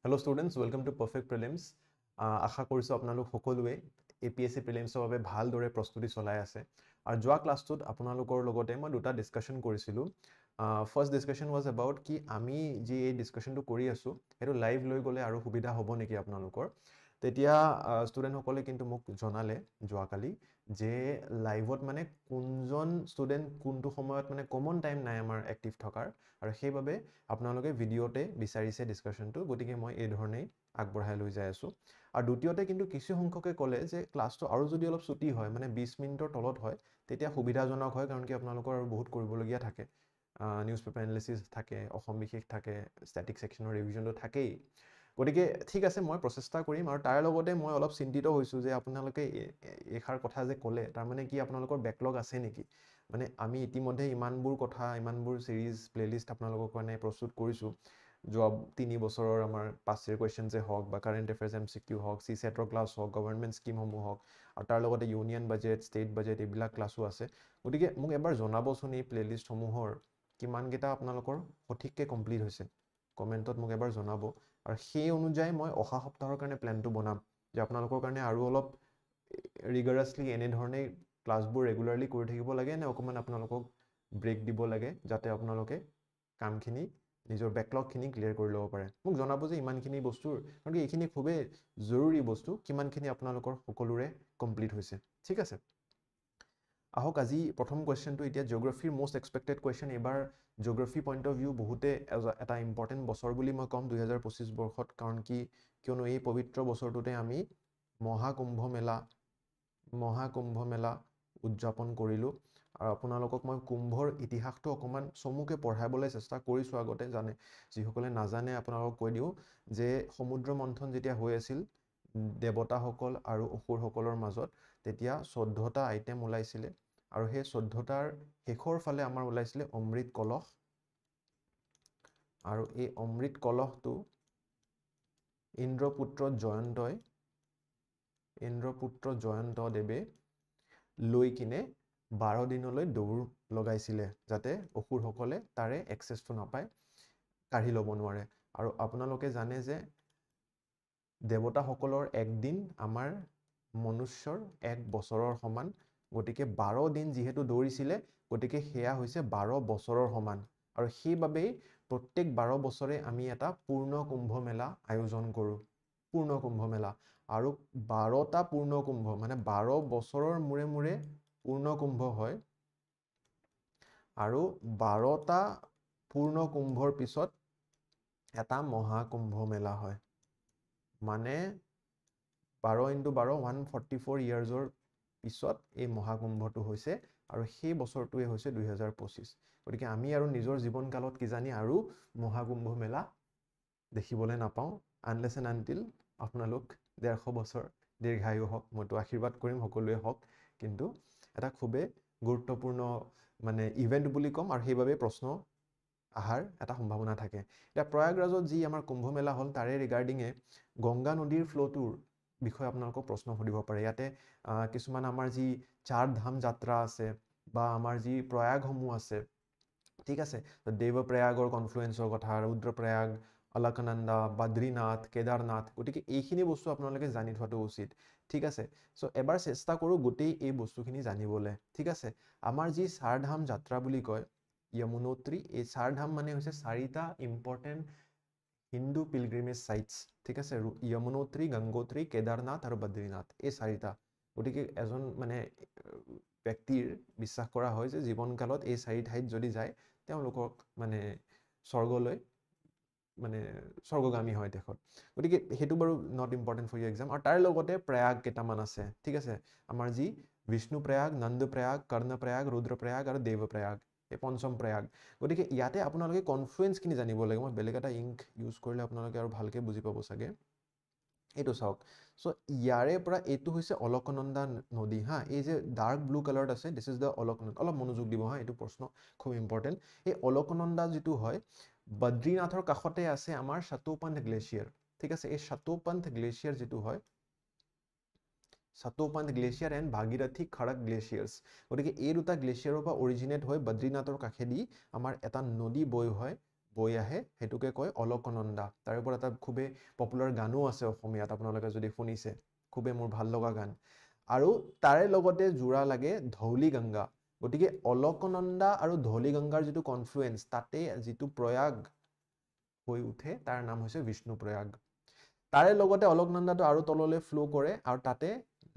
Hello students, welcome to Perfect Prelims. আশা কৰিছো আপোনালোক সকলোৱে APSC প্ৰিলিমছৰ বাবে ভালদৰে প্ৰস্তুতি চলাই আছে আৰু যোৱা ক্লাছটোত আপোনালোকৰ লগতে মই দুটা ডিসকাশন কৰিছিলো ফাৰ্স্ট ডিসকাশন was about কি আমি যি এই ডিসকাশনটো কৰি আছো এটো লাইভ লৈ গলে আৰু সুবিধা হ'ব নেকি আপোনালোকৰ তেতিয়া ষ্টুডেন্ট সকলে কিন্তু মোক জনালে যোৱাকালি যে লাইভত মানে কোনজন ষ্টুডেন্ট কোনটো সময়ত মানে কমন টাইম নাই আমাৰ এক্টিভ থকাৰ আৰু সেইভাবে আপোনালোকে ভিডিওতে বিচাৰিছে ডিসকাশনটো গতিকে মই এই ধৰণে আগবঢ়াই লৈ যাই আছো আৰু দ্বিতীয়তে কিন্তু কিছু সংখ্যকে ক'লে যে ক্লাছটো আৰু যদি অলপ ছুটি হয় মানে 20 মিনিটৰ তলত হয় তেতিয়া সুবিধাজনক হয় কাৰণ কি আপোনালোকৰ আৰু বহুত কৰিবলগীয়া থাকে নিউজপেপাৰ এনালিসিস থাকে অসম বিশেষ থাকে স্ট্যাটিক সেকশনৰ ৰিভিজনটো থাকেই গতিকে ঠিক আছে মই প্ৰচেষ্টা কৰিম আৰু তাৰ লগতে মই অলপ চিন্তিত হৈছো যে আপোনালোকে এখাৰ কথা যে ক'লে তাৰ মানে কি আপোনালোকৰ ব্যাকলগ আছে নেকি মানে আমি ইতিমধ্যে ইমানবোৰ কথা ইমানবোৰ সিৰিজ প্লেলিষ্ট আপোনালোকৰ কাৰণে প্ৰস্তুত কৰিছো যোৱা 3 বছৰৰ আমাৰ পাষ্ট ইয়াৰ কোৱেশ্চনছে হওক বা কাৰেন্ট এফেয়াৰ্স এমসিকিউ হওক সিসেটৰ ক্লাছ হওক গভৰ্নমেন্ট স্কিম সমূহ হওক আৰু তাৰ লগতে ইউনিয়ন বাজেট ষ্টেট বাজেট এইবিলাক ক্লাছো আছে গতিকে মোক এবাৰ জনাবচোন এই প্লেলিষ্ট সমূহৰ কিমান কেইটা আপোনালোকৰ সঠিককে কমপ্লিট হৈছে কমেন্টত মোক এবাৰ জনাব আৰু সেই অনুযায়ী মই অহা সপ্তাহৰ কাৰণে প্ল্যানটো বনাম যে আপোনালোকৰ কাৰণে আৰু অলপ ৰিগাৰাছলি এনে ধৰণে ক্লাছবোৰ ৰেগুলাৰলি কৰি থাকিব লাগে নে অকমান আপোনালোকক ব্ৰেক দিব লাগে যাতে আপোনালোকে কামখিনি নিজৰ ব্যাকলগখিনি ক্লিয়াৰ কৰি ল'ব পাৰে মোক জনাব যে ইমানখিনি বস্তুৰ কাৰণ এইখিনি খুবেই জৰুৰী বস্তু কিমানখিনি আপোনালোকৰ সকলোৰে কমপ্লিট হৈছে ঠিক আছে আহক আজি প্ৰথম কোৱেশ্চনটো এতিয়া জিওগ্ৰাফিৰ মোস্ট এক্সপেক্টেড কোৱেশ্চন এবাৰ জিওগ্ৰাফি পইণ্ট অফ ভিউ বহুতে এটা ইম্পৰ্টেন্ট বছৰ বুলি মই কম 2025 বৰ্ষত কাৰণ কি কিয়নো এই পবিত্ৰ বছৰটোতে আমি মহাকুম্ভ মেলা উদযাপন কৰিলো আৰু আপোনালোকক মই কুম্ভৰ ইতিহাসটো অকমান চমুকে পঢ়াবলৈ চেষ্টা কৰিছো আগতে জানে যিসকলে নাজানে আপোনালোকক কৈ দিও যে সমুদ্ৰ মন্থন যেতিয়া হৈ আছিল দেৱতাসকল আৰু অসুৰসকলৰ মাজত তেতিয়া 14টা আইটেম ওলাইছিলে আৰু সেই 14টাৰ শেষৰ ফালে আমাৰ ওলাইছিলে অমৃত কলহ আৰু এই অমৃত কলহটো ইন্দ্ৰপুত্ৰ জয়ন্ত দেৱে লৈ কিনে 12 দিনলৈ দৌৰ লগাইছিলে যাতে অসুৰসকলে তাৰে এক্সেছটো নাপায় কাঢ়ি ল'ব নোৱাৰে আৰু আপোনালোকে জানে যে দেৱতাসকলৰ একদিন আমাৰ মনুষ্যৰ এক বছৰৰ সমান গতিকে 12 দিন যেহেতু দৌৰিছিলে গতিকে হেয়া হৈছে 12 বছৰৰ সমান আৰু সেইভাবে প্ৰত্যেক 12 বছৰে আমি এটা পূৰ্ণ কুম্ভ মেলা আয়োজন কৰো পূৰ্ণ কুম্ভ মেলা আৰু 12টা পূৰ্ণ কুম্ভ মানে 12 বছৰৰ মুৰে মুৰে পূৰ্ণ কুম্ভ হয় আৰু 12টা পূৰ্ণ কুম্ভৰ পিছত এটা মহাকুম্ভ মেলা হয় মানে 12 * 12 144 ইয়াৰ্ছৰ পিছত এই মহাকুম্ভটো হৈছে আৰু সেই বছৰটোৱে হৈছে 2025 গতিকে আমি আৰু নিজৰ জীৱন কালত কি জানি আৰু মহাকুম্ভ মেলা দেখিবলৈ নাপাও আনলেছ এণ্ড আনটিল আপোনালোক 150 বছৰ দীৰ্ঘায়ু হওক মইতো আশীৰ্বাদ কৰিম সকলোৱে হওক কিন্তু এটা খুবে গুৰুত্বপূৰ্ণ মানে ইভেন্ট বুলি কম আৰু সেইভাবে প্ৰশ্ন আহাৰ এটা সম্ভাৱনা থাকে এটা প্ৰয়াগৰাজত যি আমাৰ কুম্ভ মেলা হল তাৰে ৰিগাৰ্ডিংয়ে গংগা নদীৰ ফ্লোটোৰ বিষয়ে আপোনালোকক প্ৰশ্ন সুধিব পাৰে ইয়াতে কিছুমান আমাৰ যি চাৰ ধাম যাত্ৰা আছে বা আমাৰ যি প্ৰয়াগসমূহ আছে ঠিক আছে দেৱপ্ৰয়াগৰ কনফ্লুয়েন্সৰ কথা ৰুদ্ৰপ্ৰয়াগ অলকনন্দা বদ্ৰীনাথ কেদাৰনাথ গতিকে এইখিনি বস্তু আপোনালোকে জানি থোৱাটো উচিত ঠিক আছে সো এবাৰ চেষ্টা কৰো গোটেই এই বস্তুখিনি জানিবলৈ ঠিক আছে আমাৰ যি চাৰধাম যাত্ৰা বুলি কয় यमुनोत्री এই চাৰধাম মানে হৈছে চাৰিটা ইম্পৰ্টেন্ট হিন্দু পিলগ্ৰিমেজ সাইটস ঠিক আছে यमुनोत्री গংগোত্ৰী কেদাৰনাথ আৰু বদ্ৰীনাথ এই চাৰিটা গতিকে এজন মানে ব্যক্তিৰ বিশ্বাস কৰা হয় যে জীৱনকালত এই চাৰি ঠাইত যদি যায় তেওঁলোকক মানে স্বৰ্গলৈ মানে স্বৰ্গগামী হয় দেখত গতিকে হেতু বাৰু not important for you exam আৰু তাৰ লগতে প্ৰয়াগ কেটামান আছে ঠিক আছে আমাৰ যি বিষ্ণু প্ৰয়াগ নন্দ প্ৰয়াগ কৰ্ণ প্ৰয়াগ ৰুদ্ৰ প্ৰয়াগ আৰু দেৱ প্ৰয়াগ এই পঞ্চম প্ৰয়াগ গতিকে ইয়াতে আপোনালোকে কনফ্লুয়েন্স কিনি জানিব লাগে মই বেলেগ এটা ইংক ইউজ কৰিলে আপোনালোকে আৰু ভালকে বুজি পাব চাগে এটো চাওক সো ইয়াৰে পৰা এটো হৈছে অলকনন্দা নদী হা এই যে ডাৰ্ক ব্লু কালাৰত আছে দিস ইজ দা অলকনন্দা অলপ মনোযোগ দিব হা এটো প্ৰশ্ন খুব ইম্পৰ্টেন্ট এই অলকনন্দা যেটো হয় বদ্ৰীনাথৰ কাষতে আছে আমাৰ শতোপন্থ গ্লেচিয়াৰ ঠিক আছে এই শতোপন্থ গ্লেচিয়াৰ যেটো হয় শতোপন্থ গ্লেচিয়াৰ এন্ড ভাগীৰথী খড়ক গ্লেচিয়াৰ্স গতিকে এই দুটা গ্লেচিয়াৰৰ পৰা অৰিজিনেট হৈ বদ্ৰীনাথৰ কাষেদি আমাৰ এটা নদী বৈ হয় বৈ আহে হেতুকে কয় অলকনন্দা তাৰে ওপৰত এটা খুবে পপুলাৰ গানো আছে অসমীয়াত আপোনালোকে যদি শুনিছে খুবে মোৰ ভাল লগা গান আৰু তাৰে লগতে জোৰা লাগে ধৌলি গংগা গতিকে অলকনন্দা আৰু ধৌলি গংগাৰ যেটো কনফ্লুয়েন্স তাতে যেটো প্ৰয়াগ হৈ উঠে তাৰ নাম হৈছে বিষ্ণু প্ৰয়াগ তাৰে লগতে অলকনন্দাটো আৰু তললৈ ফ্লো কৰে আৰু তাতে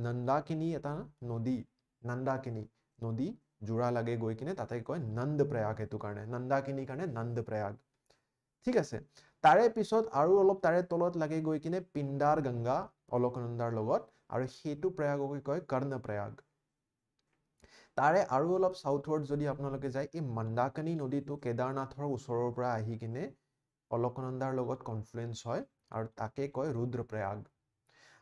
নন্দাকিনী এটা নদী নন্দাকিনী নদী জোৰা লাগে গৈ কিনে তাতে কয় নন্দ প্ৰয়াগ হেতু কাৰণে নন্দাকিনীৰ কাৰণে নন্দ প্ৰয়াগ ঠিক আছে তাৰে পিছত আৰু অলপ তাৰে তলত লাগে গৈ কিনে পিণ্ডাৰ গংগা অলকনন্দাৰ লগত আৰু হেতু প্ৰয়াগক কয় কৰ্ণ প্ৰয়াগ তাৰে আৰু অলপ সাউথৱৰ্ড যদি আপোনালোকে যায় এই মন্দাকিনী নদীটো কেদাৰনাথৰ ওচৰৰ পৰা আহি কিনে অলকনন্দাৰ লগত কনফ্লুয়েন্স হয় আৰু তাকে কয় ৰুদ্ৰপ্ৰয়াগ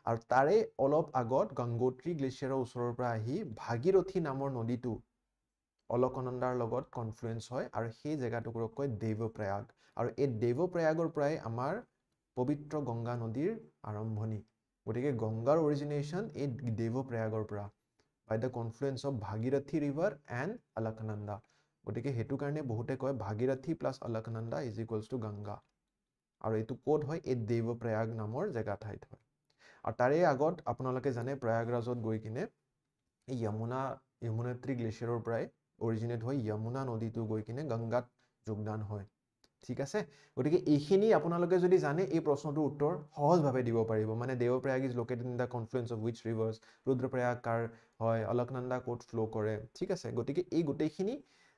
আৰু তাৰে অলপ আগত গংগোত্ৰী গ্লেচিয়াৰৰ ওচৰৰ পৰা আহি ভাগীৰথী নামৰ নদীটো অলকনন্দাৰ লগত কনফ্লুয়েন্স হয় আৰু সেই জায়গাটুকুৰক কয় দেৱপ্ৰয়াগ আৰু এই দেৱপ্ৰয়াগৰ পৰাই আমাৰ পবিত্ৰ গংগা নদীৰ আৰম্ভণি গতিকে গংগাৰ অৰিজিনেশ্যন এই দেৱপ্ৰয়াগৰ পৰা by the confluence of Bhagirathi river and Alaknanda গতিকে হেতু কাৰণে বহুতে কয় Bhagirathi plus Alaknanda is equals to Ganga আৰু এটো কোড হয় এই দেৱপ্ৰয়াগ নামৰ জায়গা ঠাইত হয় আৰু তাৰে আগত আপোনালোকে জানে প্ৰয়াগৰাজত গৈ কিনে এই যমুনেত্ৰী গ্লেচিয়াৰৰ পৰাই অৰিজিনেট হৈ যমুনা নদীটো গৈ কিনে গংগাত যোগদান হয় ঠিক আছে গতিকে এইখিনি আপোনালোকে যদি জানে এই প্ৰশ্নটোৰ উত্তৰ সহজভাৱে দিব পাৰিব মানে Devprayag is located in the confluence of which rivers Rudraprayag কাৰ হয় অলকনন্দা কোড ফ্লো কৰে ঠিক আছে গতিকে এই গোটেইখিনি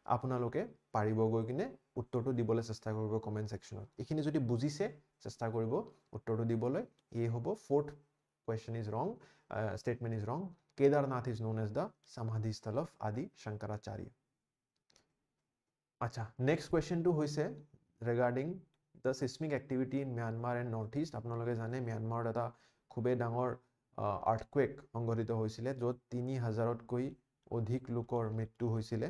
আপোনালোকে পাৰিব গৈ কিনে উত্তৰটো দিবলৈ চেষ্টা কৰিব কমেন্ট সেকশনত এইখিনি যদি বুজিছে চেষ্টা কৰিব উত্তৰটো দিবলৈ এই হ'ব fourth question is wrong statement is wrong Kedarnath is known as the samadhi स्थल of Adi Shankaracharya আচ্ছা নেক্সট কোৱেশ্চনটো হৈছে regarding the seismic activity in Myanmar and Northeast আপোনালোকে জানে মিয়ানমাৰত এটা খুবে ডাঙৰ earthquake সংঘটিত হৈছিলে য'ত 3000তকৈ অধিক লোকৰ মৃত্যু হৈছিলে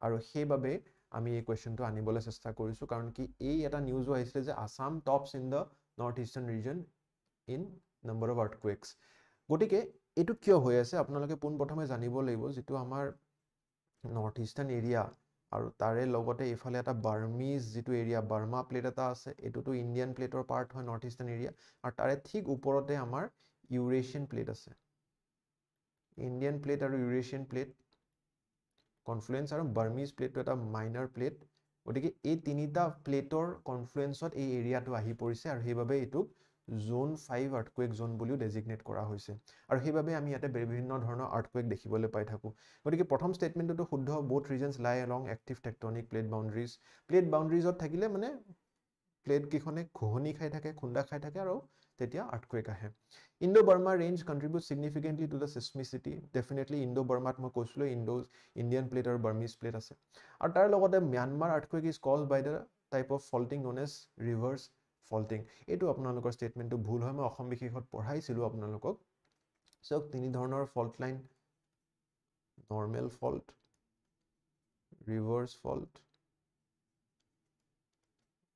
আৰু সেইভাবে আমি এই কোৱেশ্চনটো আনিবলৈ চেষ্টা কৰিছো কাৰণ কি এই এটা নিউজো আহিছিলে যে Assam tops in the north eastern region in number of earthquakes গতিকে এটো কিয় হৈ আছে আপোনালোকে পোন প্ৰথমে জানিব লাগিব যেটো আমাৰ নৰ্থ ইষ্টাৰ্ণ এৰিয়া আৰু তাৰে লগতে ইফালে এটা বাৰ্মিজ যেটো এৰিয়া বাৰ্মা প্লেট এটা আছে এটোটো ইণ্ডিয়ান প্লেটৰ পাৰ্ট হয় নৰ্থ ইষ্টাৰ্ণ এৰিয়া আৰু তাৰে ঠিক ওপৰতে আমাৰ ইউৰেছিয়ান প্লেট আছে ইণ্ডিয়ান প্লেট আৰু ইউৰেছিয়ান প্লেট কনফ্লুয়েন্স আৰু বাৰ্মিজ প্লেটটো এটা মাইনৰ প্লেট গতিকে এই তিনিটা প্লেটৰ কনফ্লুয়েন্সত এই এৰিয়াটো আহি পৰিছে আৰু সেইভাবে এটোক জোন 5 আৰ্থকুৱেক জোন বুলিও ডেজিগনেট কৰা হৈছে আৰু সেইভাবে আমি ইয়াতে বিভিন্ন ধৰণৰ আৰ্থকুৱেক দেখিবলৈ পাই থাকো গতিকে প্ৰথম ষ্টেটমেন্টটো শুদ্ধ both regions lie along active tectonic plate boundariesত থাকিলে মানে প্লেট কিখনে ঘহনি খাই থাকে খুন্দা খাই থাকে আৰু তেতিয়া আৰ্থকুৱেক আহে Indo-Burma range contributes significantly to the seismicity definitely Indo-Burma মই কৈছিলো Indian plate আৰু Burmese plate আছে আৰু তাৰ লগতে Myanmar earthquake is caused by the type of faulting known as reverse faulting এটো আপোনালোকৰ ষ্টেটমেন্টটো ভুল হয় মই অসম বিশেষত পঢ়াইছিলো আপোনালোকক সো তিনি ধৰণৰ fault line normal fault reverse fault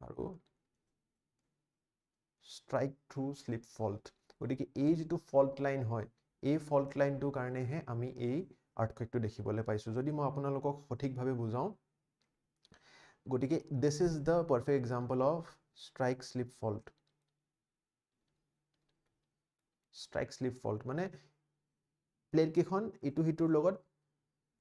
আৰু strike through slip fault গতিকে এই যেটো ফল্ট লাইন হয় এই ফল্ট লাইনটো কাৰণেহে আমি এই আৰ্থকুৱেকটো দেখিবলৈ পাইছো যদি মই আপোনালোকক সঠিকভাৱে বুজাও গতিকে this is the perfect example of strike slip fault মানে প্লেট কিখন ইটো হিটোৰ লগত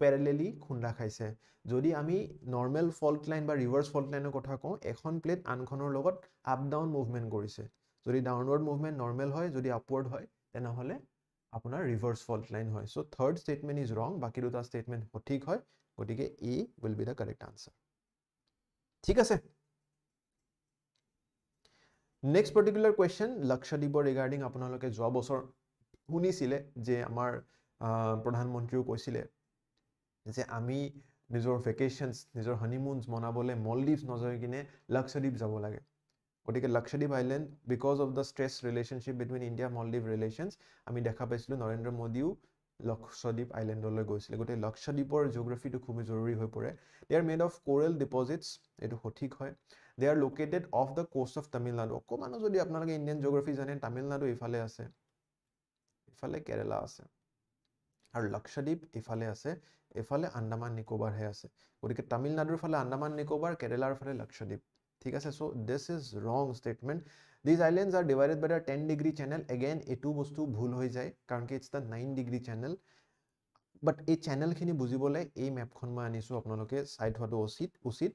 প্যাৰেলেলি খুন্দা খাইছে যদি আমি নৰ্মেল ফল্ট লাইন বা ৰিভাৰ্স ফল্ট লাইনৰ কথা কওঁ এখন প্লেট আনখনৰ লগত আপ ডাউন মুভমেন্ট কৰিছে যদি ডাউনৱাৰ্ড মুভমেন্ট নৰ্মেল হয় যদি আপৱাৰ্ড হয় তেনেহলে আপোনাৰ ৰিভাৰ্স ফল্ট লাইন হয় so third statement is wrong বাকি দুটা ষ্টেটমেন্ট সঠিক হয় গতিকে a will be the correct answer ঠিক আছে নেক্সট পাৰ্টিকুলাৰ কোৱেশ্চন লক্ষদ্বীপৰ ৰিগাৰ্ডিং আপোনালোকে যোৱা বছৰ শুনিছিলে যে আমাৰ প্ৰধানমন্ত্ৰীও কৈছিলে যে আমি নিজৰ ভেকেশনস নিজৰ হানিমুনস মনাবলে মলদ্বীপস নজয় কিনে লক্ষদ্বীপ যাব লাগে গতিকে Lakshadweep island because of the stress relationship between India Maldives relations আমি দেখা পাইছিলো নৰেন্দ্ৰ মোদীও লক্ষদ্বীপ আইল্যান্ডলৈ গৈছিল গতিকে লক্ষদ্বীপৰ জিওগ্ৰাফিটো খুব জৰুৰী হৈ পৰে they are made of coral deposits এটো সঠিক হয় they are located off the coast of Tamil Nadu অকমানো যদি আপোনালোকে ইণ্ডিয়ান জিওগ্ৰাফি জানে তামিলনাডু ইফালে আছে ইফালে কেৰালা আছে আৰু লক্ষদ্বীপ ইফালে আছে ইফালে আন্দামান নিকোবাৰ হে আছে গতিকে তামিলনাডুৰ ফালে আন্দামান নিকোবাৰ কেৰালাৰ ফালে লক্ষদ্বীপ ঠিক আছে so this is wrong statement these islands are divided by a 10-degree channel again etu bostu bhul hoi jay karon ki it's the 9-degree channel but ei channel khini bujibole ei map khon ma anisu apnaloke side hoto usit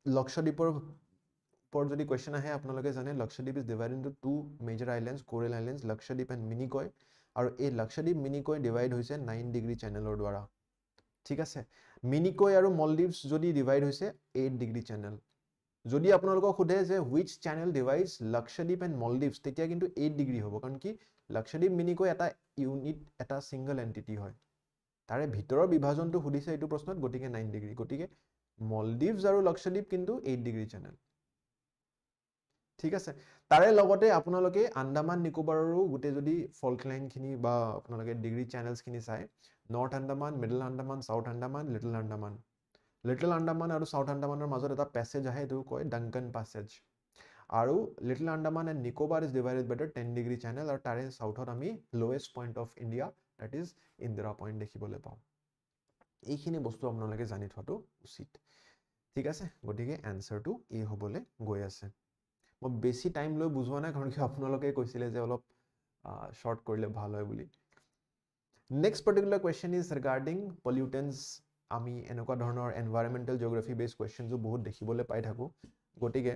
Lakshadweepor por jodi question ahe apnaloke jane Lakshadweep is divided into two major islands Coral Islands Lakshadweep and Minicoy aru ei Lakshadweep Minicoy divide hoise 9-degree channel or dwara ঠিক আছে Minicoy আৰু Maldives যদি divide হৈছে 8-degree channel যদি আপোনালোকক খুদে যে which channel divides Lakshadweep and Maldives তেতিয়া কিন্তু 8-degree হ'ব কাৰণ কি Lakshadweep Minicoy এটা ইউনিট এটা সিঙ্গল এন্টিটি হয় তাৰে ভিতৰৰ বিভাজনটো খুদিছে এইটো প্ৰশ্নত গতিকে 9-degree গতিকে Maldives আৰু Lakshadweep কিন্তু 8-degree channel ঠিক আছে তাৰে লগতে আপোনালোকে আন্দামান নিকোবাৰৰো গুটে যদি ফল্ট লাইন খিনি বা আপোনালোকে ডিগ্ৰী চ্যানেলছ খিনি চাই north Andaman middle Andaman south Andaman little Andaman আৰু সাউথ আন্দামানৰ মাজত এটা প্যাসেজ আহে এটো কয় ডাংকন প্যাসেজ আৰু little Andaman and Nicobar is divided by 10-degree channel আৰু তাৰে সাউথত আমি lowest point of India that is Indira point দেখিবলৈ পাওঁ এইখিনি বস্তু আপোনালোকে জানি থোৱাটো উচিত ঠিক আছে গতিকে এনসাৰটো এ হ'বলৈ গৈ আছে মই বেছি টাইম লৈ বুজোৱা নাই কাৰণ কি আপোনালোকে কৈছিলে যে অলপ শৰ্ট কৰিলে ভাল হয় বুলি next particular question is regarding pollutants আমি এনেকুৱা ধৰণৰ এনভাইৰনমেন্টাল জিওগ্ৰাফি বেসড কোৱেশ্চনজো বহুত দেখিবলৈ পাই থাকো গতিকে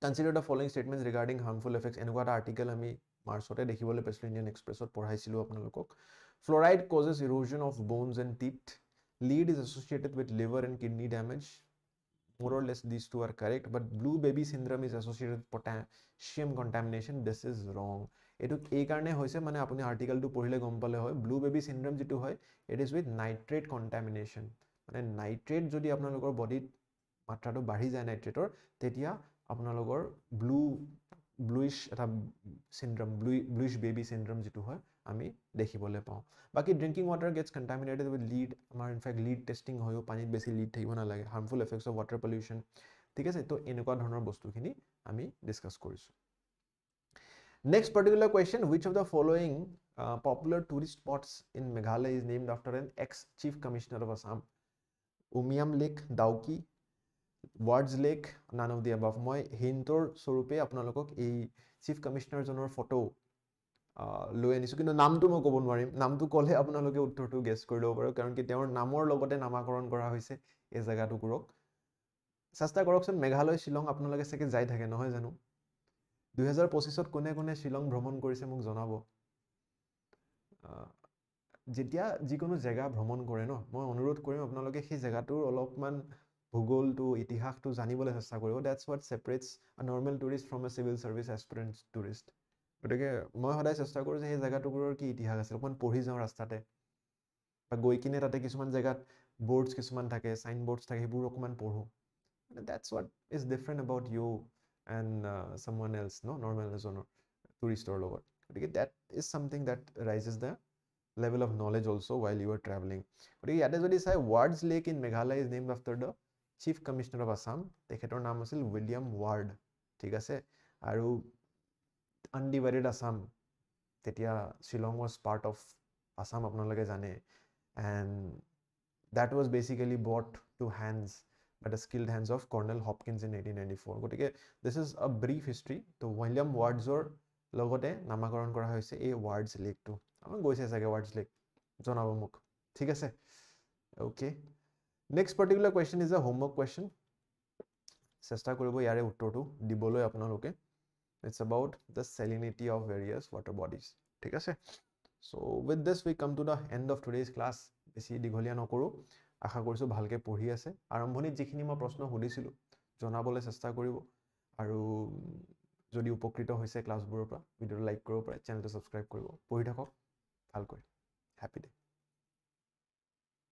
consider the following statements regarding harmful effects এনেকুৱা এটা আৰ্টিকেল আমি মাৰ্চতে দেখিবলৈ পাইছিলো ইণ্ডিয়ান এক্সপ্ৰেছত পঢ়াইছিলো আপোনালোকক fluoride causes erosion of bones and teeth lead is associated with liver and kidney damage more or less these two are correct but blue baby syndrome is associated with potassium contamination this is wrong etu ei karone hoise mane apuni article tu pohile gom pale hoy blue baby syndrome jitu hoy it is with nitrate contamination mane nitrate jodi apnalogor body matra to badhi jay nitrate or tetia apnalogor bluish eta syndrome bluish baby syndrome jitu hoy আমি দেখিবলৈ পাওঁ বাকি drinking water gets contaminated with lead আমাৰ in fact lead testing হয়ও পানীত বেছি lead থাকিব না লাগে harmful effects of water pollution ঠিক আছে তো এনেকুৱা ধৰণৰ বস্তুখিনি আমি ডিসকাস কৰিছো next particular question which of the following popular tourist spots in Meghalaya is named after an ex chief commissioner of Assam Umiam Lake Dauki Wards Lake none of the above মই হিন্টৰ স্বৰূপে আপোনালোকক এই chief commissioner জনৰ photo লৈ আনিছো কিন্তু নামটো মই ক'ব নোৱাৰিম নামটো ক'লে আপোনালোকে উত্তৰটো গেছ কৰি ল'ব পাৰে কাৰণ কি তেওঁৰ নামৰ লগতে নামাকৰণ কৰা হৈছে এই জায়গাটোক চেষ্টা কৰকচোন মেঘালয় শিলং আপোনালোকে সেকে যাই থাকে নহয় জানো 2025 ত কোনে কোনে শিলং ভ্ৰমণ কৰিছে মোক জনাব যেতিয়া যিকোনো জায়গা ভ্ৰমণ কৰে ন মই অনুৰোধ কৰিম আপোনালোকে সেই জায়গাটোৰ অলপমান ভূগোলটো ইতিহাসটো জানিবলৈ চেষ্টা কৰিব দ্যাটস হোৱাট সেপাৰেটস আ নৰ্মেল টুৰিষ্ট ফ্ৰম আ সিভিল সাৰ্ভিস এস্পিৰেন্ট টুৰিষ্ট গতিকে মই সদায় চেষ্টা কৰো যে সেই জায়গাটোৰ কি ইতিহাস আছে অকমান পঢ়ি যাওঁ ৰাস্তাতে বা গৈ কিনে তাতে কিছুমান জায়গাত বোৰ্ডছ কিছুমান থাকে সাইন বোৰ্ডছ থাকে সেইবোৰ অকমান পঢ়ো that's what is different about you and someone else no normal এজনৰ টুৰিষ্টৰ লগত গতিকে that is something that rises the level of knowledge also while you are traveling গতিকে ইয়াতে যদি চাই Wards Lake in Meghalaya is named after the chief commissioner of Assam তেখেতৰ নাম আছিল উইলিয়াম ৱাৰ্ড ঠিক আছে আৰু undivided Assam tetia Shillong was part of Assam apnaloke jane and that was basically brought to hands by the skilled hands of Colonel Hopkins in 1894 gotike this is a brief history to William Wards or logote namakaron kora hoise ei Wards Lake to amar goise sage Wards Lake jonabo muk thik ase okay next particular question is a homework question chesta koribo yare uttor tu diboloi apnaloke it's about the salinity of various water bodies ঠিক আছে so with this we come to the end of today's class বেছি দিঘলীয়া নকৰো আশা কৰিছো ভালকে পঢ়ি আছে আৰম্ভণিত যিখিনি মই প্ৰশ্ন সুধিছিলো জনাবলৈ চেষ্টা কৰিব আৰু যদি উপকৃত হৈছে ক্লাছবোৰৰ পৰা ভিডিঅ লাইক কৰিব পাৰে চেনেলটো সাবস্ক্ৰাইব কৰিব পঢ়ি থাকক ভালকৈ